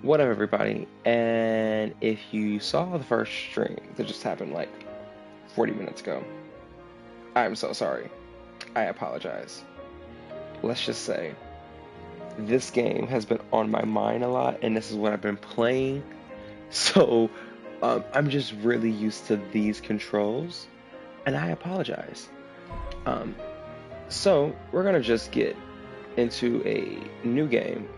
What up, everybody? And if you saw the first stream that just happened like 40 minutes ago, I'm so sorry. I apologize. Let's just say this game has been on my mind a lot, and this is what I've been playing. So I'm just really used to these controls, and I apologize. Um, so we're gonna just get into a new game.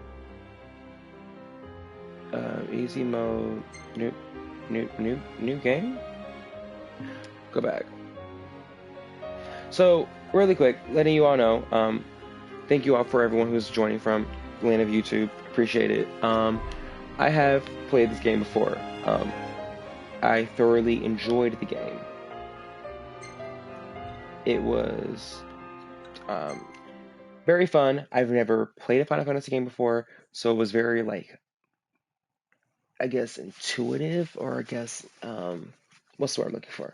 Easy mode, new game. Go back. So really quick, letting you all know. Thank you all for everyone who's joining from the land of YouTube. Appreciate it. I have played this game before. I thoroughly enjoyed the game. It was very fun. I've never played a Final Fantasy game before, so it was very I guess intuitive, or I guess what's the word I'm looking for?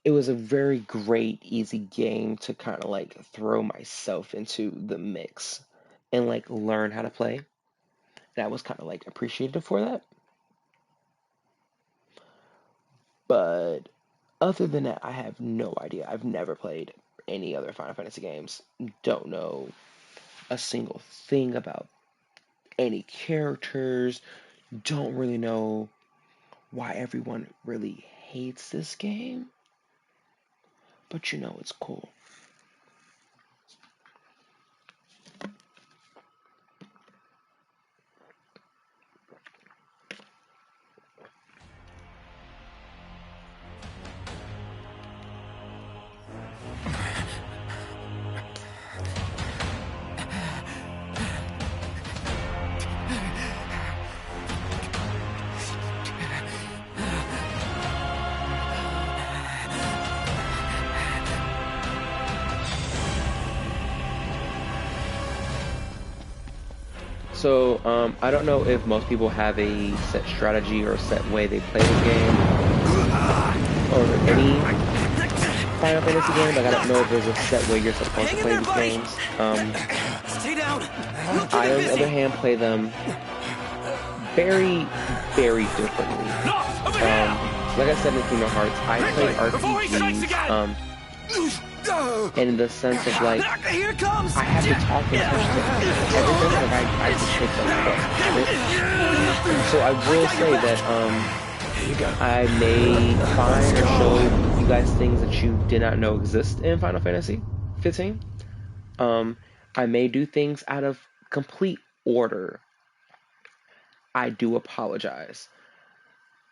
It was a very great, easy game to kind of throw myself into the mix and learn how to play. And I was kind of appreciative for that. But other than that, I have no idea. I've never played any other Final Fantasy games. Don't know a single thing about any characters. Don't really know why everyone really hates this game. But you know it's cool. So, I don't know if most people have a set strategy or a set way they play the game, or any Final Fantasy game. Like, I don't know if there's a set way you're supposed to play these games. I, on the other hand, play them very, very differently. Like I said in Kingdom Hearts, I play RPGs, and in the sense of I have to talk and touch everything, I just take them. So I will say that I may find or show you guys things that you did not know exist in Final Fantasy 15. I may do things out of complete order. I do apologize.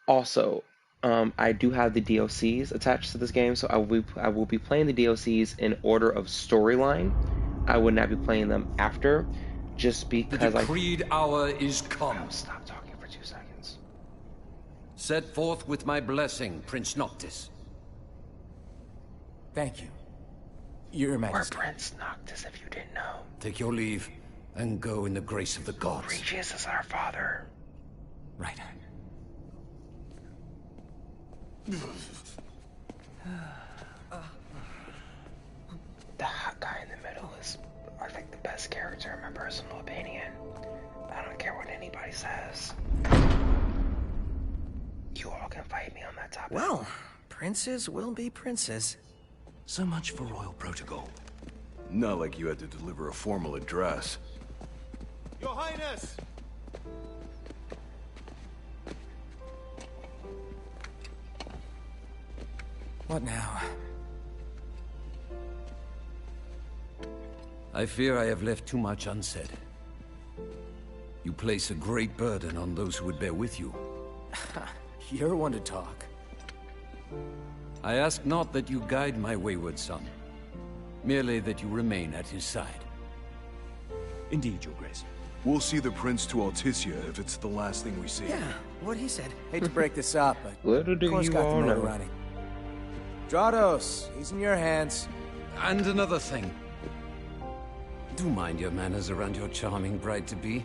Also, I do have the DLCs attached to this game, so I will be playing the DLCs in order of storyline. I would not be playing them after, just because the decreed hour is come. Oh, stop talking for 2 seconds. Set forth with my blessing, Prince Noctis. Thank you, Your Majesty. We're Prince Noctis, if you didn't know. Take your leave and go in the grace of the gods. Regis is our father. Right. The hot guy in the middle is, I think, the best character in my personal opinion. I don't care what anybody says. You all can fight me on that topic. Well, princes will be princes. So much for royal protocol. Not like you had to deliver a formal address. Your Highness! What now? I fear I have left too much unsaid. You place a great burden on those who would bear with you. You're one to talk. I ask not that you guide my wayward son, merely that you remain at his side. Indeed, Your Grace. We'll see the prince to Alticia if it's the last thing we see. Yeah, what he said. Hate to break this up, but Little do Course you got all the motor know. running. Drados, he's in your hands. And another thing. Do mind your manners around your charming bride-to-be.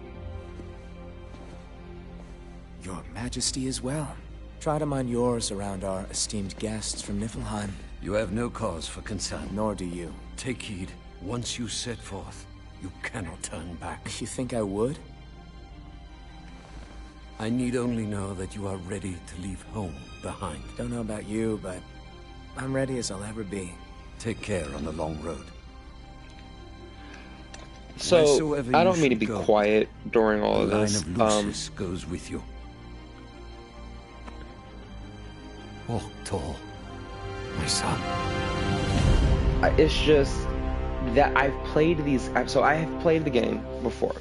Your Majesty as well. Try to mind yours around our esteemed guests from Niflheim. You have no cause for concern. Nor do you. Take heed. Once you set forth, you cannot turn back. You think I would? I need only know that you are ready to leave home behind. Don't know about you, but I'm ready as I'll ever be. Take care on the long road. So, Wheresoever I you don't mean to should be go, quiet during all the of line this. of Lucis goes with you. Walk tall, my son. It's just that I've played these. So I have played the game before.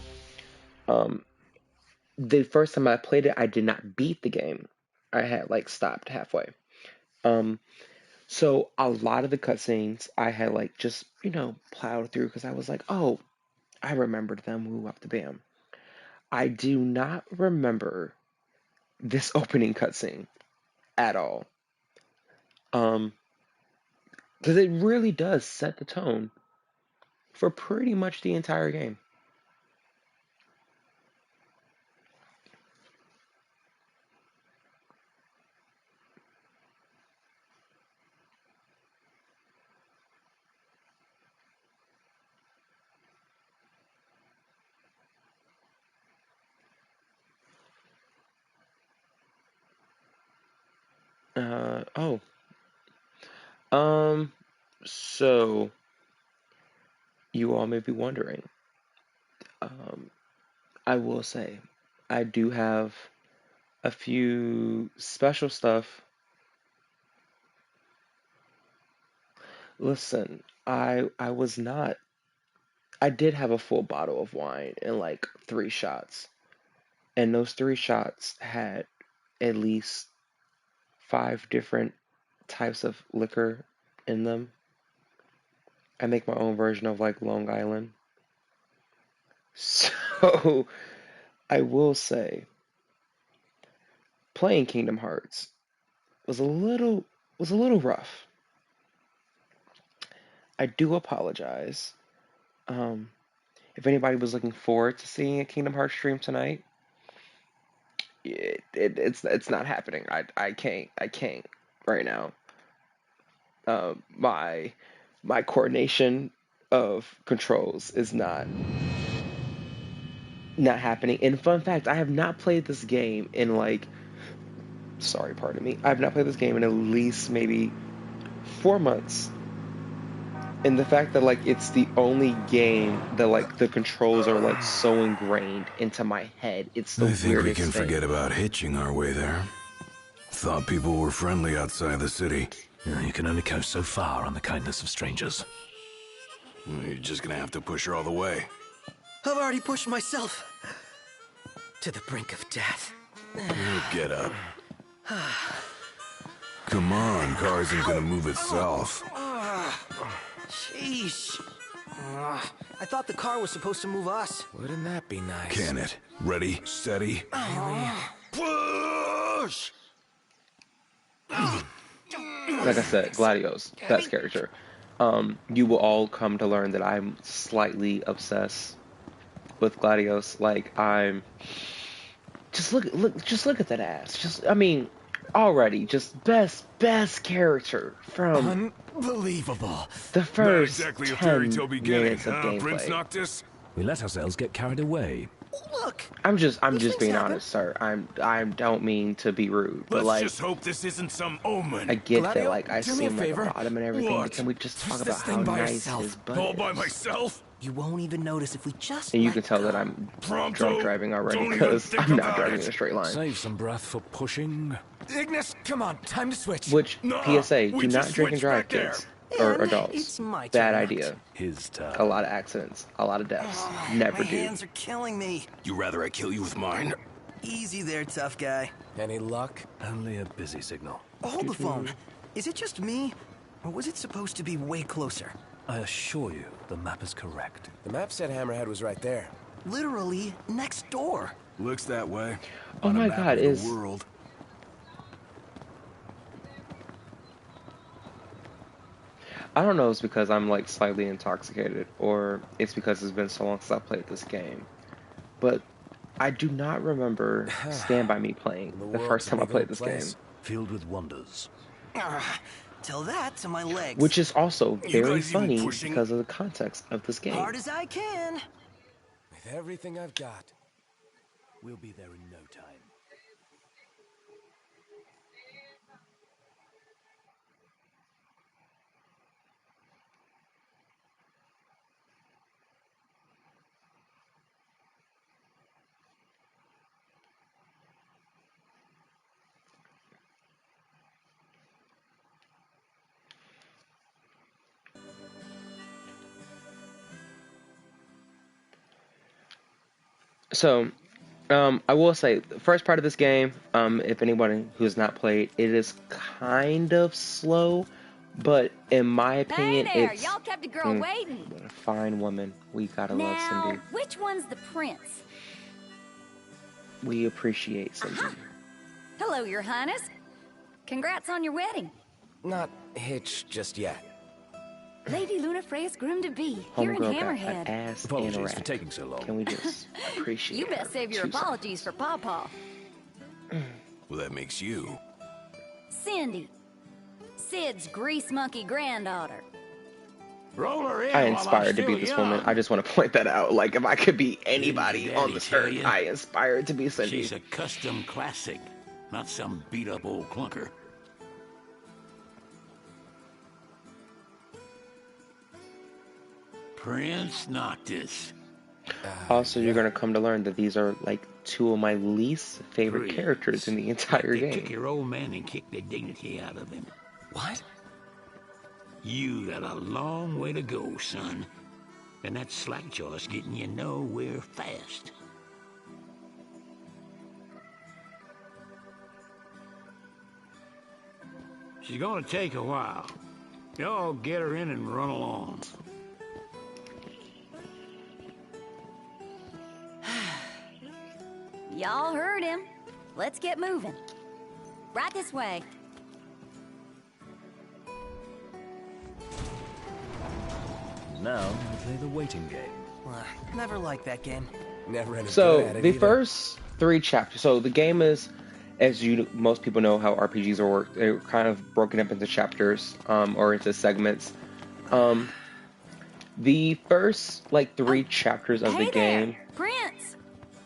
The first time I played it, I did not beat the game. I had like stopped halfway. So a lot of the cutscenes I had like just plowed through because I was like, oh, I remembered them. Woo up the bam. I do not remember this opening cutscene at all. Because it really does set the tone for pretty much the entire game. Oh. Um, so you all may be wondering. Um, I will say, I do have a few special stuff. Listen, I was not. I did have a full bottle of wine and like 3 shots, and those 3 shots had at least 5 different types of liquor in them. I make my own version of like Long Island. So I will say, playing Kingdom Hearts was a little rough. I do apologize. Um, if anybody was looking forward to seeing a Kingdom Hearts stream tonight, it's not happening. I can't right now. My coordination of controls is not happening. And fun fact, I have not played this game in like, sorry, pardon me. I have not played this game in at least maybe 4 months. And the fact that like it's the only game that like the controls are like so ingrained into my head, it's the I think we weirdest can thing. forget about hitching our way there. Thought people were friendly outside the city. You can only go so far on the kindness of strangers. You're just gonna have to push her all the way. I've already pushed myself to the brink of death. Get up. Come on, car isn't gonna move itself. Sheesh. I thought the car was supposed to move us. Wouldn't that be nice? Can it? Ready, steady. Push! Like I said, Gladio's best character. You will all come to learn that I'm slightly obsessed with Gladios. Like I'm just look at that ass. Already just best character from Unbelievable. the Not first exactly a 10 fairy tale beginning, minutes of huh, Prince gameplay. Noctis? We let ourselves get carried away. Look! I'm just things being happen. honest, sir. I don't mean to be rude, but Let's like just hope this isn't some omen. I get that Gladio, like I do me a seem like favor. a bottom and everything, What? but can we just talk Push about this how thing by nice yourself. his butt All by is? myself? You won't even notice if we just And you let can tell go. that I'm Pronto? drunk driving already Don't even because think I'm not about driving it. in a straight line. Save some breath for pushing. Ignis, come on, time to switch. Which, Nah, PSA, we do not just drink and switched drive, back there. kids. Or And adults. it's my Bad turn idea. next. His turn. A lot of accidents. A lot of deaths. Never My do. hands are killing me. You rather I kill you with mine? Easy there, tough guy. Any luck? Only a busy signal. Hold the phone. Is it just me? Or was it supposed to be way closer? I assure you, the map is correct. The map said Hammerhead was right there. Literally next door. Looks that way. Oh On a my map god, of the is... world. I don't know if it's because I'm like slightly intoxicated or it's because it's been so long since I played this game. But I do not remember Stand By Me playing the world's first a time I big played old this place. game. Filled with wonders. Tell that to my legs. Which is also You very guys even funny pushing? because of the context of this game. hard as I can. With everything I've got. We'll be there in no time. So, I will say, the first part of this game, if anyone who has not played, it is kind of slow, but in my Hey opinion, there, it's y'all kept a girl waiting. what a fine woman. We gotta love Now, Cindy. which one's the prince? We appreciate Cindy. Aha. Hello, Your Highness. Congrats on your wedding. Not hitched just yet. Lady Lunafreya's groom-to-be here in Homegirl got an Hammerhead. ass and a Apologies for rack. taking so long. Can we just appreciate You best her save your 2 apologies for seconds? Pawpaw. Well, that makes you. Cindy, Sid's grease monkey granddaughter. Roll her in I while I'm inspired to be still this young. woman. I just want to point that out. Like, if I could be anybody Didn't your on daddy this tell earth, you? I inspired to be Cindy. She's a custom classic, not some beat-up old clunker. Prince Noctis. Also, you're gonna come to learn that these are like 2 of my least favorite Prince. characters in the entire Like to Kick game. your old man and kick the dignity out of him. What? You got a long way to go, son. And that slack-jaw's getting you nowhere fast. She's gonna take a while. Y'all get her in and run along. Y'all heard him. Let's get moving. Right this way. Now we play the waiting game. Never liked that game. Never any good So, at it the either. first 3 chapters. So, the game is, as most people know how RPGs are worked, they're kind of broken up into chapters, or into segments. The first, like, 3 chapters of Hey the there, game, Prince.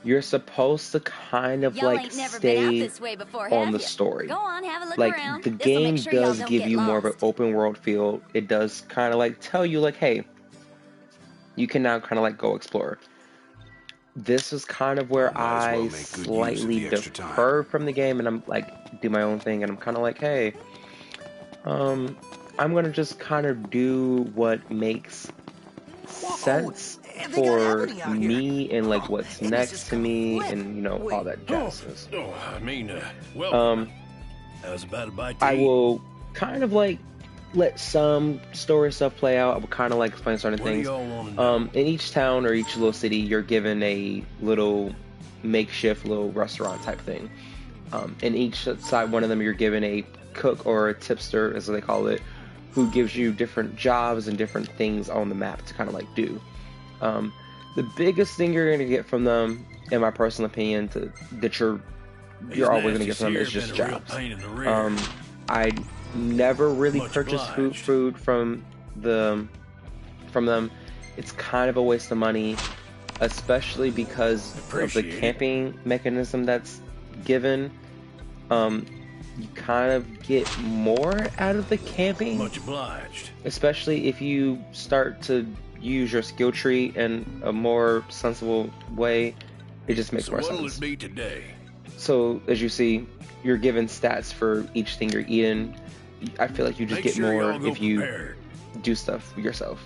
you're supposed to kind of, Y'all like, ain't never been out stay this way before, on have the ya? story. Go on, have a look Like, around. the This'll game make sure y'all does don't give get you more of an lost. open world feel. It does kind of, like, tell you, like, hey, you can now kind of, like, go explore. This is kind of where Might as well I make good use of slightly the extra time. defer from the game, and I'm like, do my own thing, and I'm kind of like, hey, I'm gonna just kind of do what makes sense they got for happening out here. me and like what's and this next is to gonna me, flip. and you know all that jazz. Oh, I mean, I was about to buy tea. I will kind of like let some story stuff play out. I will kind of like explain certain What do things. y'all wanna know? In each town or each little city, you're given a little makeshift little restaurant type thing. In each side, one of them, you're given a cook or a tipster, as they call it, who gives you different jobs and different things on the map to kind of like do. The biggest thing you're going to get from them, in my personal opinion, that you're always going to get from them is just jobs. I never really Much purchased obliged. food from them. It's kind of a waste of money, especially because of the Appreciate it. camping mechanism that's given. You kind of get more out of the camping, Much obliged. especially if you start to use your skill tree in a more sensible way. It just makes So more what'll sense. it be today? So as you see, you're given stats for each thing you're eating. I feel like you just Make get sure more y'all go if you prepared. do stuff yourself.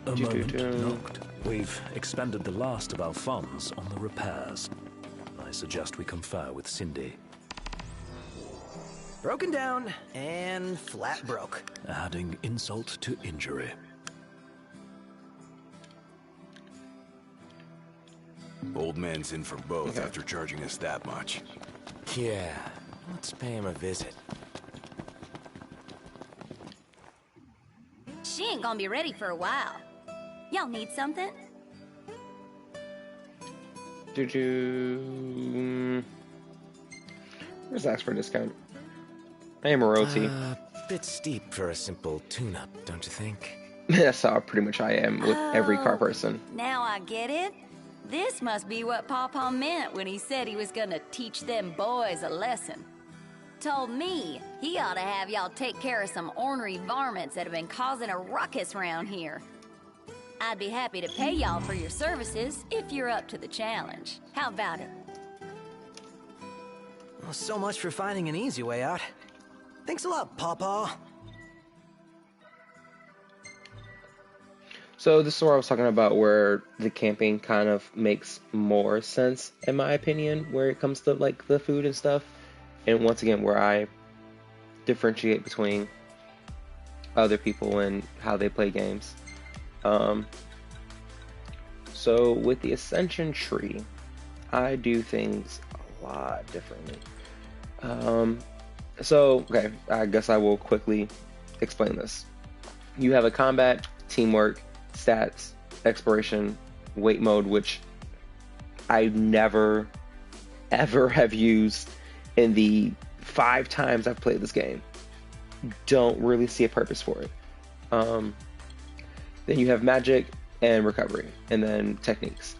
A moment Do-do-do. knocked. We've expended the last of our funds on the repairs. I suggest we confer with Cindy. Broken down and flat broke. Adding insult to injury. Old man's in for both after charging us that much. Yeah, let's pay him a visit. She ain't gonna be ready for a while. Y'all need something? Where's ask for a discount? I am a royalty. Bit steep for a simple tune-up, don't you think? That's how pretty much I am with every car person. Now I get it. This must be what Pawpaw meant when he said he was gonna teach them boys a lesson. Told me he ought to have y'all take care of some ornery varmints that have been causing a ruckus around here. I'd be happy to pay y'all for your services if you're up to the challenge. How about it? Well, so much for finding an easy way out. Thanks a lot, Pawpaw. So this is where I was talking about where the camping kind of makes more sense, in my opinion, where it comes to like the food and stuff. And once again, where I differentiate between other people and how they play games. So with the Ascension tree, I do things a lot differently. Okay, I guess I will quickly explain this. You have a combat, teamwork, stats, exploration, wait mode, which I never, ever have used in the 5 times I've played this game. Don't really see a purpose for it. Then you have magic and recovery, and then techniques.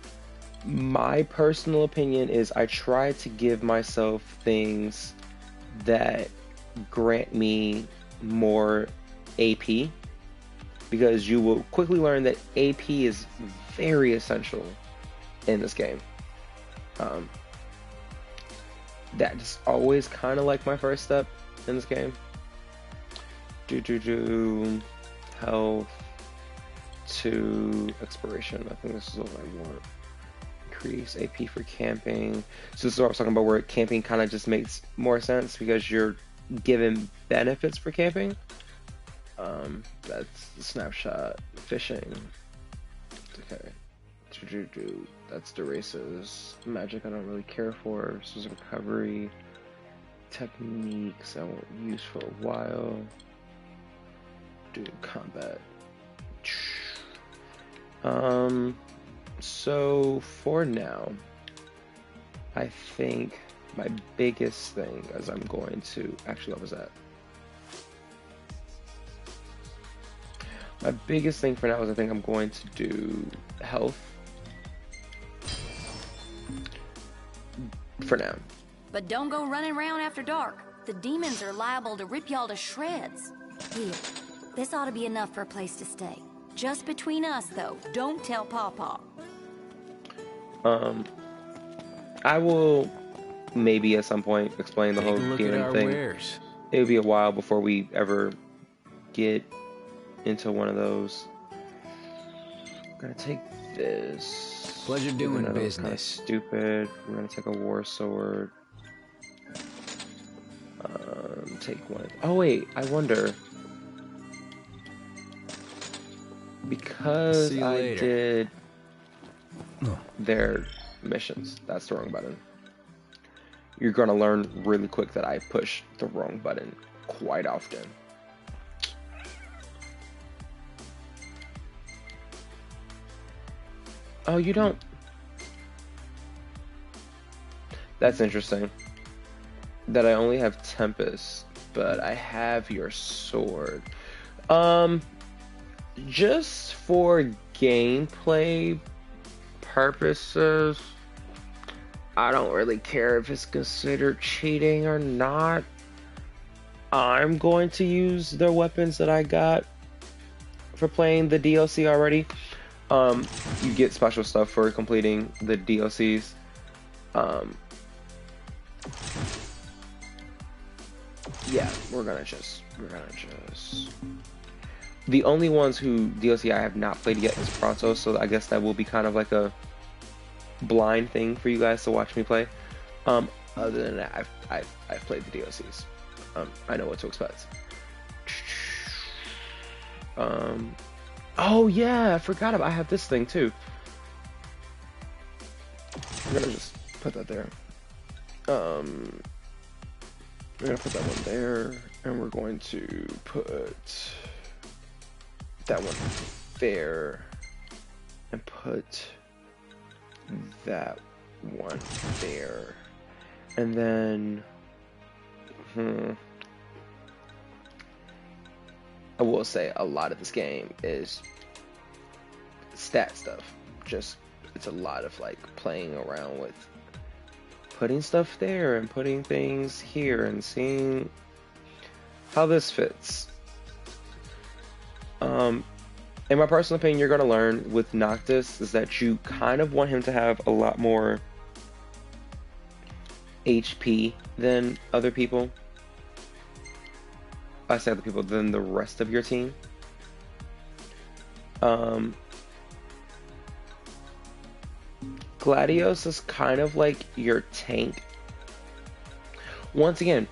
My personal opinion is I try to give myself things that grant me more AP, because you will quickly learn that AP is very essential in this game. That's always kind of like my first step in this game. Health to exploration. I think this is what I want. Increase AP for camping. So this is what I was talking about, where camping kind of just makes more sense because you're given benefits for camping. That's the snapshot. Fishing. Okay. That's the races. Magic I don't really care for. This is recovery. Techniques I won't use for a while. Do combat. So for now, I think my biggest thing as I'm going to actually, what was that? My biggest thing for now is I think I'm going to do health for now. But don't go running around after dark. The demons are liable to rip y'all to shreds. Here, this ought to be enough for a place to stay. Just between us, though. Don't tell Pawpaw. I will maybe at some point explain the whole demon thing. Wares. It would be a while before we ever get into one of those. I'm gonna take this. Pleasure doing business. Kind of stupid. We're gonna take a war sword. Take one. Oh wait, I wonder. Because I did their missions. That's the wrong button. You're gonna learn really quick that I push the wrong button quite often. Oh, you don't. That's interesting. That I only have Tempest, but I have your sword. Just for gameplay purposes, I don't really care if it's considered cheating or not. I'm going to use the weapons that I got for playing the DLC already. You get special stuff for completing the DLCs. Yeah, we're gonna just. The only ones who DLC I have not played yet is Pronto, so I guess that will be kind of like a blind thing for you guys to watch me play. Other than that, I've played the DLCs. I know what to expect. Oh yeah, I forgot about. I have this thing too. I'm gonna just put that there. We're gonna put that one there, and we're going to put that one there, and put that one there, and then I will say a lot of this game is stat stuff. Just, it's a lot of like playing around with putting stuff there and putting things here and seeing how this fits. In my personal opinion, you're going to learn with Noctis is that you kind of want him to have a lot more HP than other people. I say other people than the rest of your team. Gladios is kind of like your tank. Once again,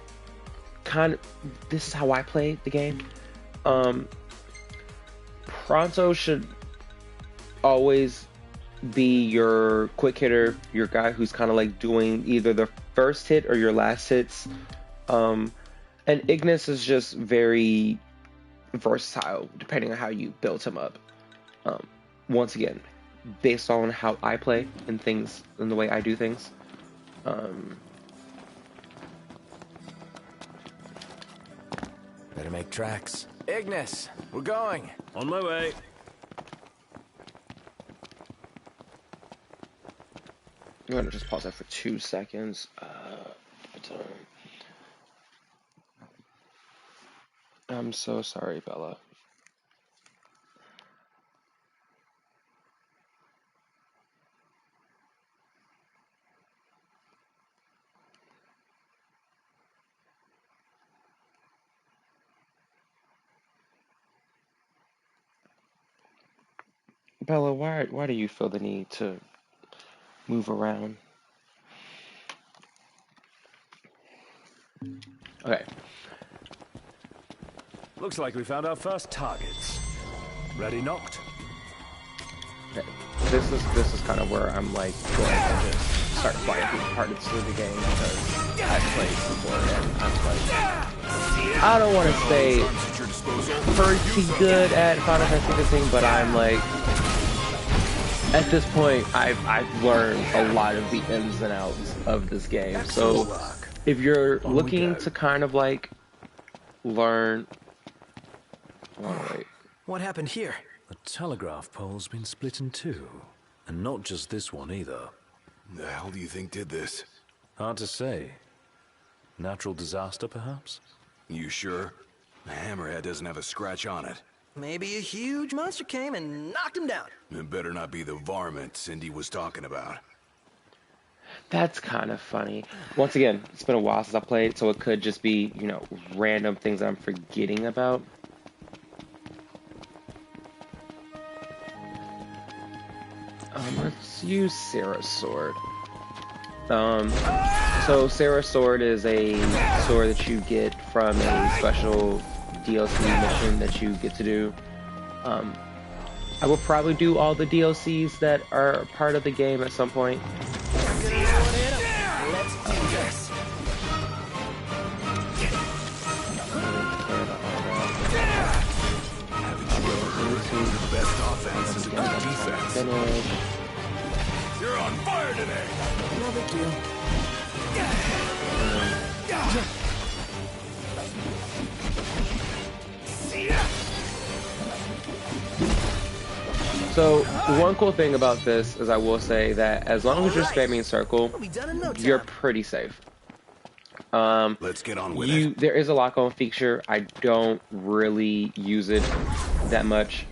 this is how I play the game. Pronto should always be your quick hitter, your guy who's kind of like doing either the first hit or your last hits. And Ignis is just very versatile depending on how you build him up. Once again, based on how I play and things and the way I do things. Better make tracks. Ignis, we're going. On my way. I'm gonna just pause that for 2 seconds. I'm so sorry, Bella. Bella, why do you feel the need to move around? Okay. Looks like we found our first targets. Ready knocked? Okay. This is kind of where I'm like going to just start flying through parts of the game because I've played before and I'm like, I don't want to say pretty good at Final Fantasy 15, but I'm like, at this point I've learned a lot of the ins and outs of this game. So if you're looking to kind of like learn, wait. What happened here? The telegraph pole's been split in two. And not just this one either. The hell do you think did this? Hard to say. Natural disaster, perhaps? You sure? The hammerhead doesn't have a scratch on it. Maybe a huge monster came and knocked him down. It better not be the varmint Cindy was talking about. That's kind of funny. Once again, it's been a while since I played, so it could just be, you know, random things I'm forgetting about. Let's use Sarah's sword. So Sarah's sword is a sword that you get from a special DLC mission that you get to do. I will probably do all the DLCs that are part of the game at some point. The best offense is a good defense. You're on fire today. No big deal. So, one cool thing about this is I will say that as long as you're spamming circle, you're pretty safe. Let's get on with it. There is a lock on feature. I don't really use it that much.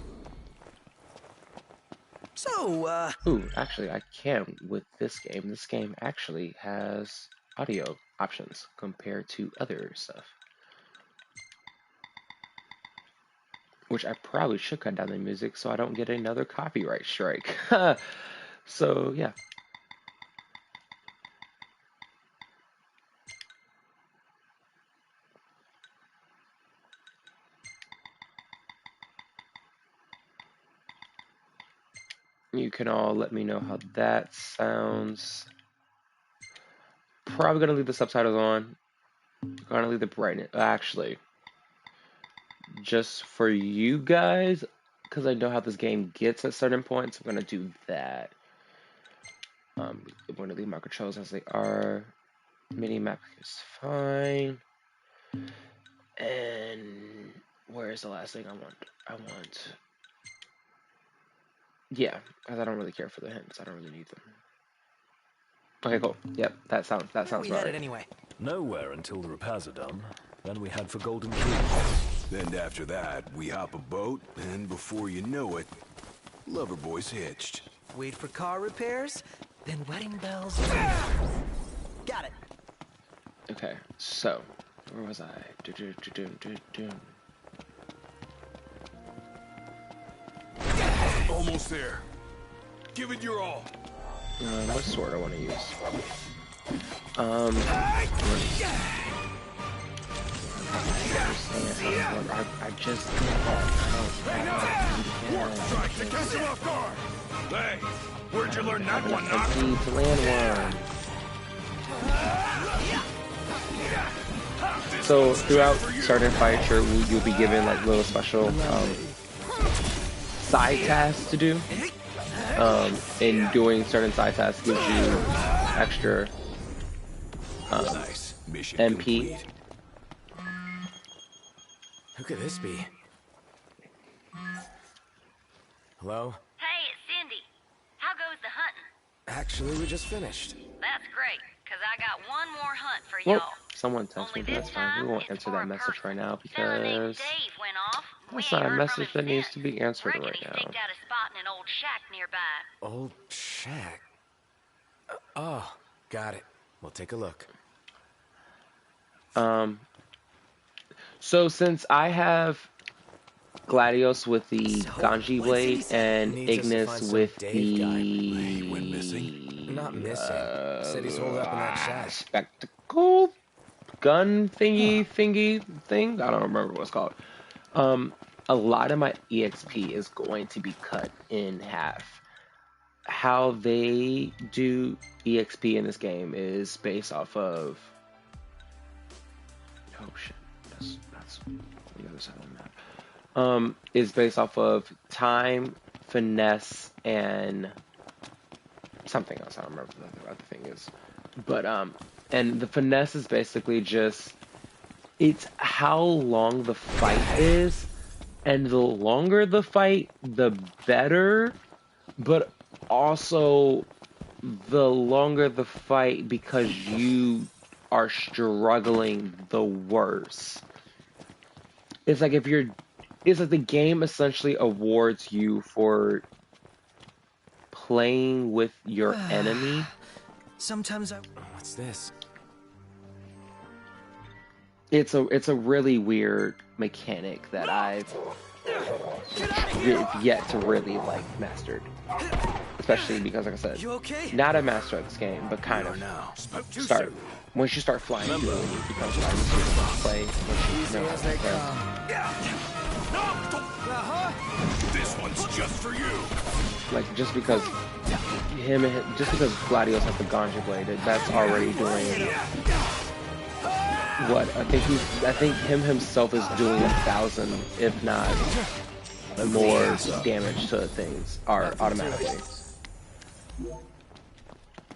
So, Ooh, actually, I can with this game. This game actually has audio options compared to other stuff. Which I probably should cut down the music so I don't get another copyright strike. So, yeah. You can all let me know how that sounds. Probably gonna leave the subtitles on. Gonna leave the brightness. Actually, just for you guys, because I know how this game gets at certain points, I'm gonna do that. I'm gonna leave my controls as they are. Mini map is fine. And where's the last thing I want? Yeah, because I don't really care for the hints. I don't really need them. Okay, cool. Yep, that sounds we right. headed anyway. Nowhere until the repairs are done. Then we head for Golden Key. Then after that, we hop a boat, and before you know it, Loverboy's hitched. Wait for car repairs, then wedding bells. Got it. Okay, so where was I? Almost there. Give it your all. What sword I want to use? I just did that. To catch him off guard. Hey, where'd you learn that one, Knock? To land one. So throughout certain fights, you'll be given like little special side tasks to do. And doing certain side tasks gives you extra Nice. Mission MP. complete. Who could this be? Hello? Hey, it's Cindy. How goes the hunting? Actually, we just finished. That's great, because I got one more hunt for Well, y'all. someone texted me, Only but that's this fine. We time, won't it's answer for that a message right now Fella named because Dave went off. We that's ain't not a heard from message him that needs since. to be answered Reckon right he now. staked out a spot in an old shack nearby. Old shack. Oh, got it. We'll take a look. So since I have Gladios with the Ganji blade and Ignis with the went missing? Not missing. Said he's holed up in that shack. spectacle gun thing. I don't remember what it's called. A lot of my EXP is going to be cut in half. How they do EXP in this game is based off of. Oh shit! That's on the other side of the map. Is based off of time, finesse, and something else. I don't remember what the other thing is. But and the finesse is basically just it's how long the fight is, and the longer the fight, the better. But also, the longer the fight, because you are struggling, the worse. It's like it's like the game essentially awards you for playing with your enemy. Sometimes I... What's this? It's a really weird mechanic that I've yet to really like mastered. Especially because, like I said, You okay? not a master of this game, but kind of start. Once you start flying through it, it becomes a lot easier to play. Once you know how to play. This one's just for you. Like just because Gladios has the Ganja blade, that's already doing what I think him himself is doing 1,000, if not more, damage to things are automatically.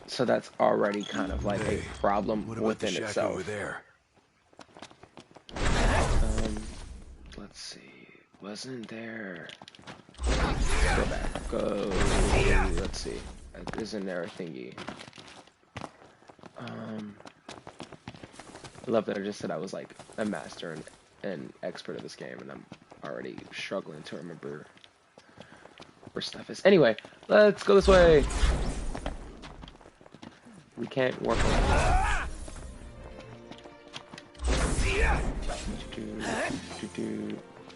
So that's already kind of like a problem within itself. Over there? Let's see. Wasn't there? Go back. Go. Let's see. Isn't there a thingy? I love that I just said I was like a master and expert of this game, and I'm already struggling to remember where stuff is. Anyway, let's go this way. We can't work on that.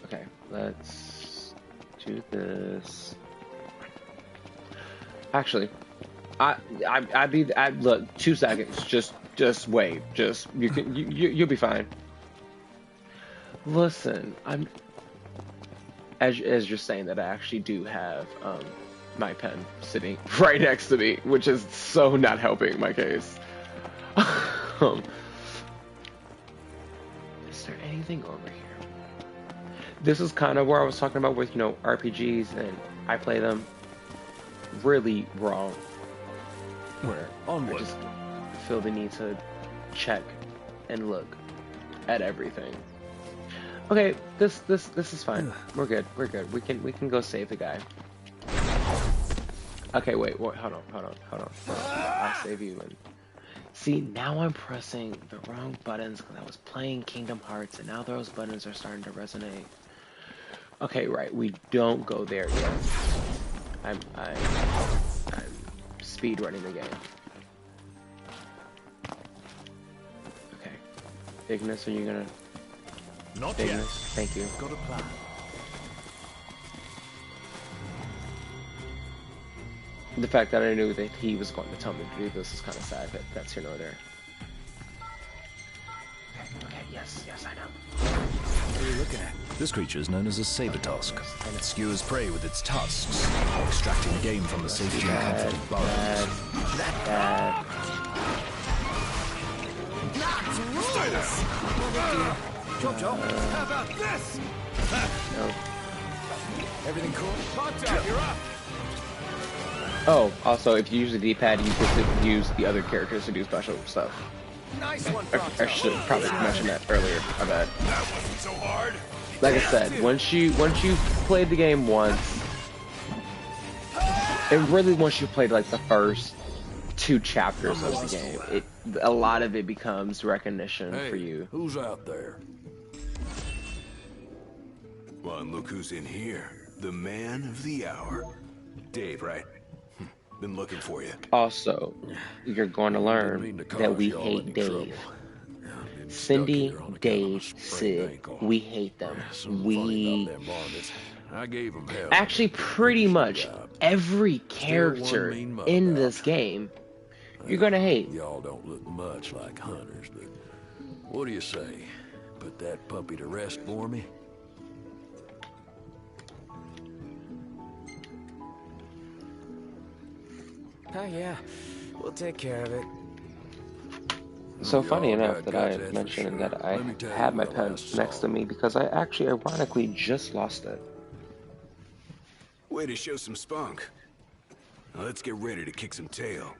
Okay, let's do this. Actually, look, 2 seconds. Just wait. You'll be fine. Listen, as you're saying that I actually do have my pen sitting right next to me, which is so not helping my case. Is there anything over here? This is kind of where I was talking about with, RPGs, and I play them really wrong. Where I just feel the need to check and look at everything. Okay, this is fine. We're good. We can go save the guy. Okay, wait, hold on. I'll save you. And see, now I'm pressing the wrong buttons because I was playing Kingdom Hearts, and now those buttons are starting to resonate. Okay, right, we don't go there yet. I'm speed running the game. Okay, Ignis, are you gonna? Not Ignis, yet. thank you. Got a plan. The fact that I knew that he was going to tell me to do this is kind of sad, but that's here nor there. Okay, yes, I know. What are you looking at? This creature is known as a saber tusk, and it skewers prey with its tusks, extracting game from the safety and comfort of burrows. Job. How about this? No. Everything cool? Contact, you're up. Oh, also, if you use the D-pad, you get to use the other characters to do special stuff. Nice one, I should have probably mentioned that earlier. I bet. That wasn't so hard. Like I said, once you've played the game once, and really once you played like the first 2 chapters of the game, a lot of it becomes recognition for you. Who's out there? Well, and look who's in here. The man of the hour. Dave, right? Been looking for you. Also, you're going to learn that we hate Dave. Cindy, Dave, Sid, we hate them. I gave him hell. Actually, pretty much every character in this game, you're gonna hate. Y'all don't look much like hunters, but what do you say? Put that puppy to rest for me? Oh yeah, we'll take care of it. So funny Y'all enough got that I guts, that's for mentioned sure. that I Let me tell you had my what I pen last next saw. to me because I actually ironically just lost it. Way to show some spunk. Now let's get ready to kick some tail.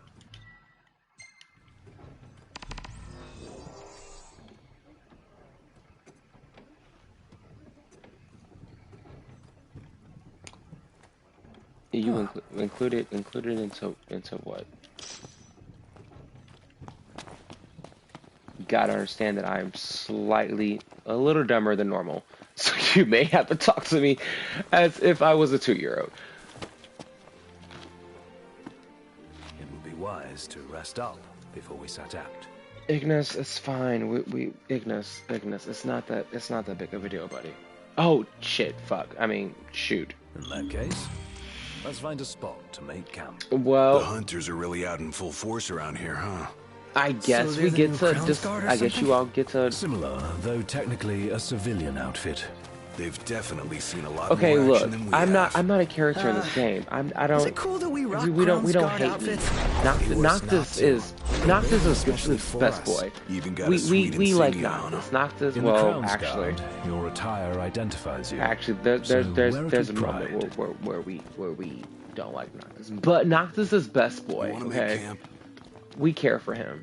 You include it into what? You gotta understand that I'm a little dumber than normal, so you may have to talk to me as if I was a 2-year-old. It would be wise to rest up before we set out. Ignis, it's fine. Ignis, it's not that big of a deal, buddy. Oh shit, fuck. I mean, shoot. In that case, let's find a spot to make camp. Well, The hunters are really out in full force around here, huh? I guess So we they're the get new to Crown just. Guard or I guess something? you all get to. Similar, though technically a civilian outfit. They've definitely seen a lot Okay, more look. action than we I'm have. not a character in this game. I don't. Is it cool that we rock we don't Crown's Guard hate outfits? me. Noctis is the best boy. You even got a We sweet like insignia on Noctis. him. Noctis. In the Well, Crown's actually, Guard, your attire identifies you. actually, So wear it there's a with moment pride. where we don't like Noctis, but Noctis is best boy. You wanna make Okay, camp? we care for him.